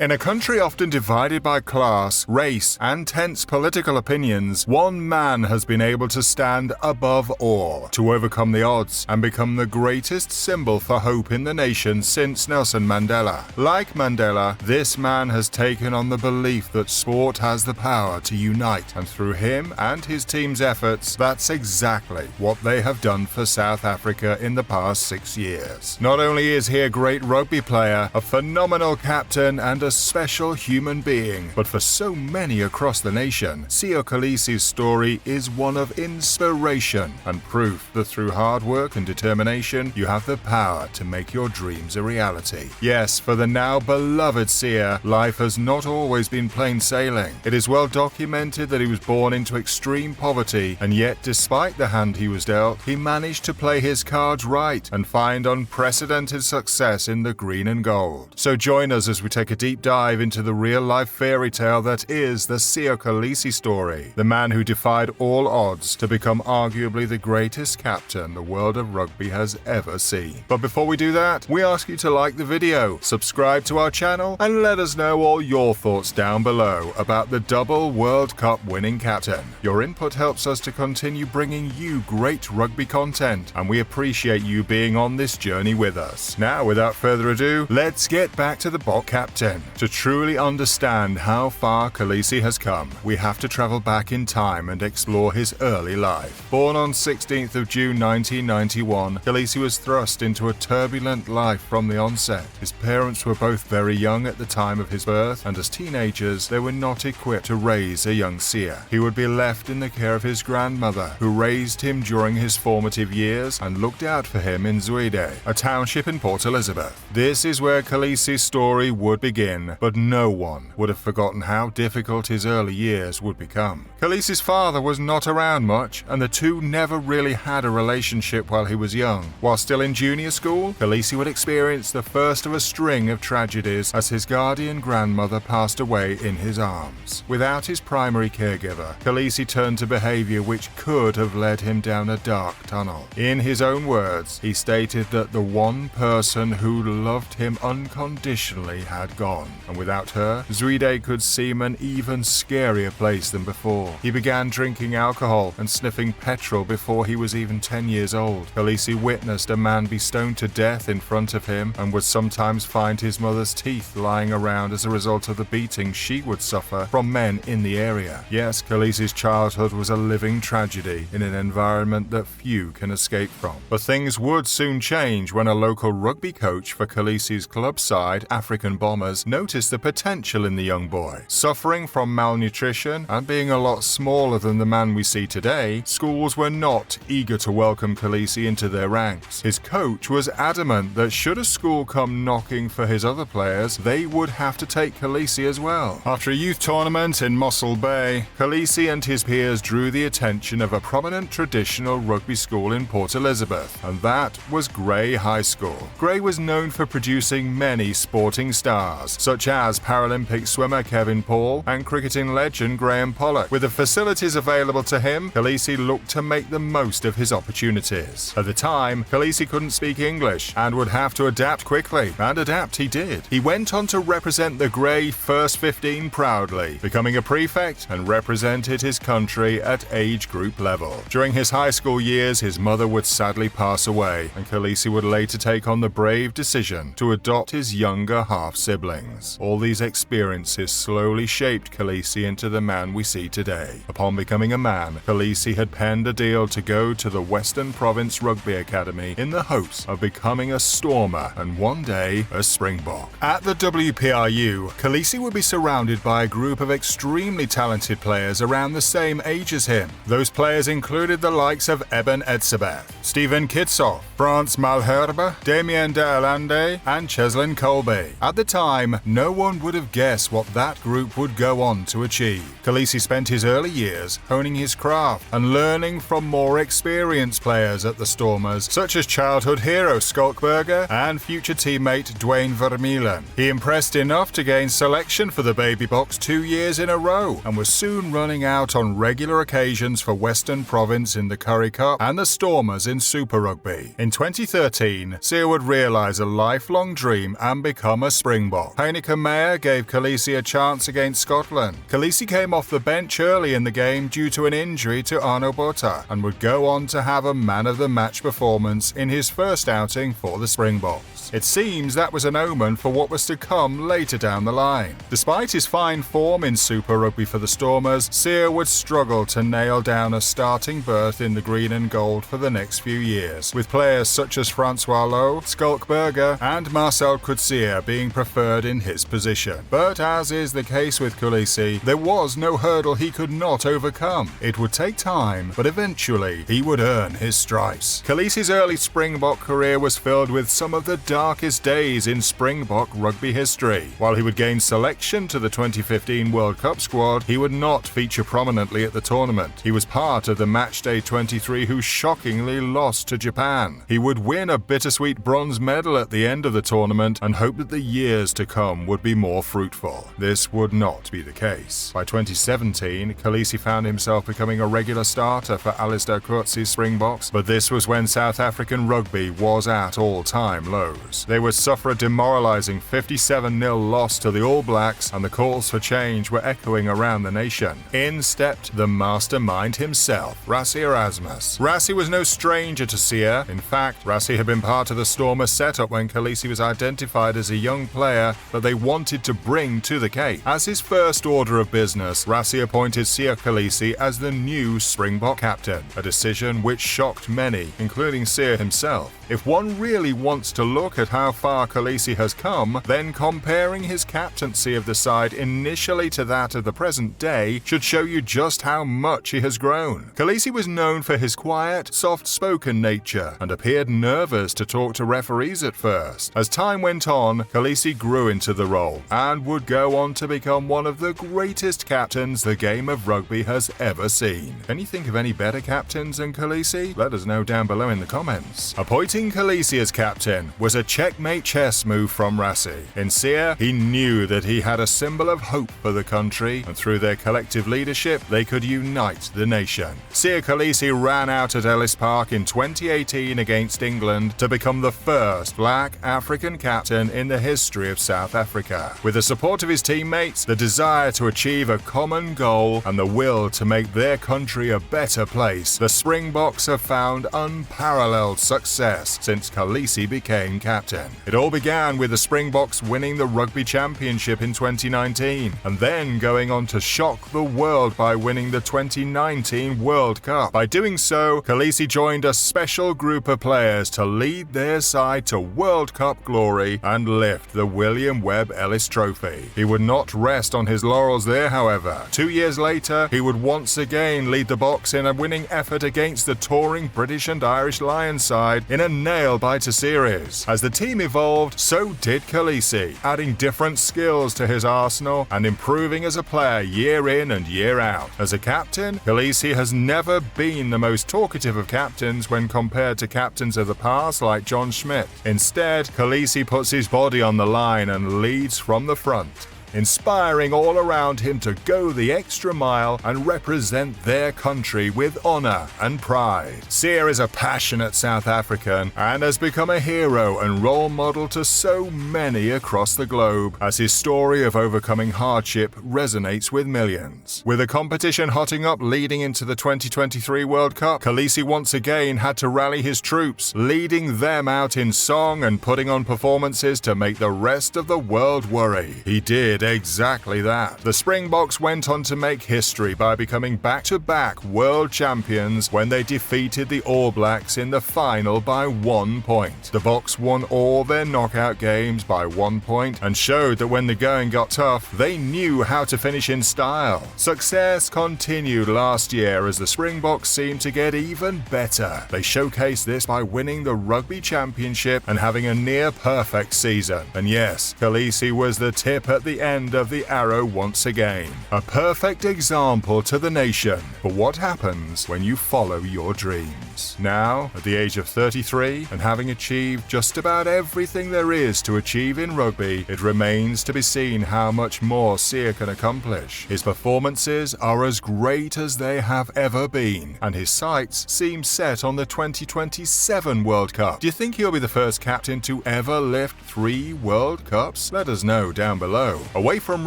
In a country often divided by class, race, and tense political opinions, one man has been able to stand above all, to overcome the odds, and become the greatest symbol for hope in the nation since Nelson Mandela. Like Mandela, this man has taken on the belief that sport has the power to unite, and through him and his team's efforts, that's exactly what they have done for South Africa in the past 6 years. Not only is he a great rugby player, a phenomenal captain, and a special human being, but for so many across the nation, Siya Kolisi's story is one of inspiration and proof that through hard work and determination, you have the power to make your dreams a reality. Yes, for the now beloved Siya, life has not always been plain sailing. It is well documented that he was born into extreme poverty, and yet despite the hand he was dealt, he managed to play his cards right and find unprecedented success in the green and gold. So join us as we take a deep dive into the real-life fairy tale that is the Siya Kolisi story, the man who defied all odds to become arguably the greatest captain the world of rugby has ever seen. But before we do that, we ask you to like the video, subscribe to our channel, and let us know all your thoughts down below about the double World Cup winning captain. Your input helps us to continue bringing you great rugby content, and we appreciate you being on this journey with us. Now, without further ado, let's get back to the Bok captain. To truly understand how far Kolisi has come, we have to travel back in time and explore his early life. Born on 16th of June 1991, Kolisi was thrust into a turbulent life from the onset. His parents were both very young at the time of his birth, and as teenagers, they were not equipped to raise a young Siya. He would be left in the care of his grandmother, who raised him during his formative years and looked out for him in Zwide, a township in Port Elizabeth. This is where Kolisi's story would begin, but no one would have forgotten how difficult his early years would become. Kolisi's father was not around much, and the two never really had a relationship while he was young. While still in junior school, Kolisi would experience the first of a string of tragedies as his guardian grandmother passed away in his arms. Without his primary caregiver, Kolisi turned to behavior which could have led him down a dark tunnel. In his own words, he stated that the one person who loved him unconditionally had gone, and without her, Zwide could seem an even scarier place than before. He began drinking alcohol and sniffing petrol before he was even 10 years old. Kolisi witnessed a man be stoned to death in front of him and would sometimes find his mother's teeth lying around as a result of the beating she would suffer from men in the area. Yes, Kolisi's childhood was a living tragedy in an environment that few can escape from. But things would soon change when a local rugby coach for Kolisi's club side, African Bombers, noticed the potential in the young boy. Suffering from malnutrition and being a lot smaller than the man we see today, schools were not eager to welcome Kolisi into their ranks. His coach was adamant that should a school come knocking for his other players, they would have to take Kolisi as well. After a youth tournament in Mossel Bay, Kolisi and his peers drew the attention of a prominent traditional rugby school in Port Elizabeth, and that was Grey High School. Grey was known for producing many sporting stars, such as Paralympic swimmer Kevin Paul and cricketing legend Graham Pollock. With the facilities available to him, Kolisi looked to make the most of his opportunities. At the time, Kolisi couldn't speak English and would have to adapt quickly, and adapt he did. He went on to represent the Grey First 15 proudly, becoming a prefect and represented his country at age group level. During his high school years, his mother would sadly pass away, and Kolisi would later take on the brave decision to adopt his younger half-siblings. All these experiences slowly shaped Kolisi into the man we see today. Upon becoming a man, Kolisi had penned a deal to go to the Western Province Rugby Academy in the hopes of becoming a Stormer and one day a Springbok. At the WPRU, Kolisi would be surrounded by a group of extremely talented players around the same age as him. Those players included the likes of Eben Etzebeth, Stephen Kitsoff, Frans Malherbe, Damien de Allende, and Cheslin Colby. At the time, no one would have guessed what that group would go on to achieve. Kolisi spent his early years honing his craft and learning from more experienced players at the Stormers, such as childhood hero Skalkberger and future teammate Dwayne Vermeulen. He impressed enough to gain selection for the Baby Boks 2 years in a row and was soon running out on regular occasions for Western Province in the Currie Cup and the Stormers in Super Rugby. In 2013, Siya would realise a lifelong dream and become a Springbok. Heineken Meyer gave Kolisi a chance against Scotland. Kolisi came off the bench early in the game due to an injury to Arno Botha and would go on to have a man-of-the-match performance in his first outing for the Springboks. It seems that was an omen for what was to come later down the line. Despite his fine form in Super Rugby for the Stormers, Sear would struggle to nail down a starting berth in the green and gold for the next few years, with players such as Francois Lowe, Skulkberger and Marcel Coetzee being preferred in his position. But as is the case with Kolisi, there was no hurdle he could not overcome. It would take time, but eventually he would earn his stripes. Kolisi's early Springbok career was filled with some of the darkest days in Springbok rugby history. While he would gain selection to the 2015 World Cup squad, he would not feature prominently at the tournament. He was part of the Matchday 23 who shockingly lost to Japan. He would win a bittersweet bronze medal at the end of the tournament and hope that the years to come would be more fruitful. This would not be the case. By 2017, Kolisi found himself becoming a regular starter for Alistair Coetzee's Springboks, but this was when South African rugby was at all-time lows. They would suffer a demoralising 57-0 loss to the All Blacks, and the calls for change were echoing around the nation. In stepped the mastermind himself, Rassie Erasmus. Rassie was no stranger to Sear. In fact, Rassie had been part of the Stormers setup when Kolisi was identified as a young player that they wanted to bring to the Cape. As his first order of business, Rassie appointed Siya Kolisi as the new Springbok captain, a decision which shocked many, including Sear himself. If one really wants to look at how far Kolisi has come, then comparing his captaincy of the side initially to that of the present day should show you just how much he has grown. Kolisi was known for his quiet, soft-spoken nature and appeared nervous to talk to referees at first. As time went on, Kolisi grew into the role and would go on to become one of the greatest captains the game of rugby has ever seen. Can you think of any better captains than Kolisi? Let us know down below in the comments. Appointing Kolisi as captain was a checkmate chess move from Rassie. In Sear, he knew that he had a symbol of hope for the country, and through their collective leadership, they could unite the nation. Siya Kolisi ran out at Ellis Park in 2018 against England to become the first black African captain in the history of South Africa. With the support of his teammates, the desire to achieve a common goal, and the will to make their country a better place, the Springboks have found unparalleled success since Kolisi became captain. It all began with the Springboks winning the Rugby Championship in 2019, and then going on to shock the world by winning the 2019 World Cup. By doing so, Kolisi joined a special group of players to lead their side to World Cup glory and lift the William Webb Ellis Trophy. He would not rest on his laurels there, however. 2 years later, he would once again lead the Boks in a winning effort against the touring British and Irish Lions side in a nail-biter series. As the team evolved, so did Kolisi, adding different skills to his arsenal and improving as a player year in and year out. As a captain, Kolisi has never been the most talkative of captains when compared to captains of the past like John Schmidt. Instead, Kolisi puts his body on the line and leads from the front, inspiring all around him to go the extra mile and represent their country with honor and pride. Sear is a passionate South African and has become a hero and role model to so many across the globe, as his story of overcoming hardship resonates with millions. With the competition hotting up leading into the 2023 World Cup, Kolisi once again had to rally his troops, leading them out in song and putting on performances to make the rest of the world worry. He did exactly that. The Springboks went on to make history by becoming back-to-back world champions when they defeated the All Blacks in the final by 1 point. The Boks won all their knockout games by 1 point and showed that when the going got tough, they knew how to finish in style. Success continued last year as the Springboks seemed to get even better. They showcased this by winning the Rugby Championship and having a near-perfect season. And yes, Kolisi was the tip at the end of the arrow once again. A perfect example to the nation for what happens when you follow your dreams. Now, at the age of 33, and having achieved just about everything there is to achieve in rugby, it remains to be seen how much more Sia can accomplish. His performances are as great as they have ever been, and his sights seem set on the 2027 World Cup. Do you think he'll be the first captain to ever lift 3 World Cups? Let us know down below. Away from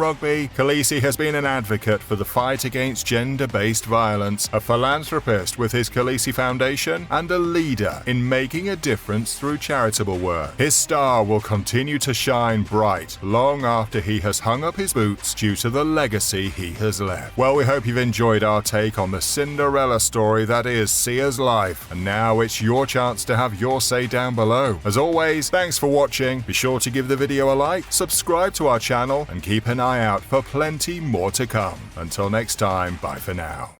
rugby, Kolisi has been an advocate for the fight against gender-based violence, a philanthropist with his Kolisi Foundation, and a leader in making a difference through charitable work. His star will continue to shine bright long after he has hung up his boots due to the legacy he has left. Well, we hope you've enjoyed our take on the Cinderella story that is Sia's life, and now it's your chance to have your say down below. As always, thanks for watching. Be sure to give the video a like, subscribe to our channel, and keep an eye out for plenty more to come. Until next time, bye for now.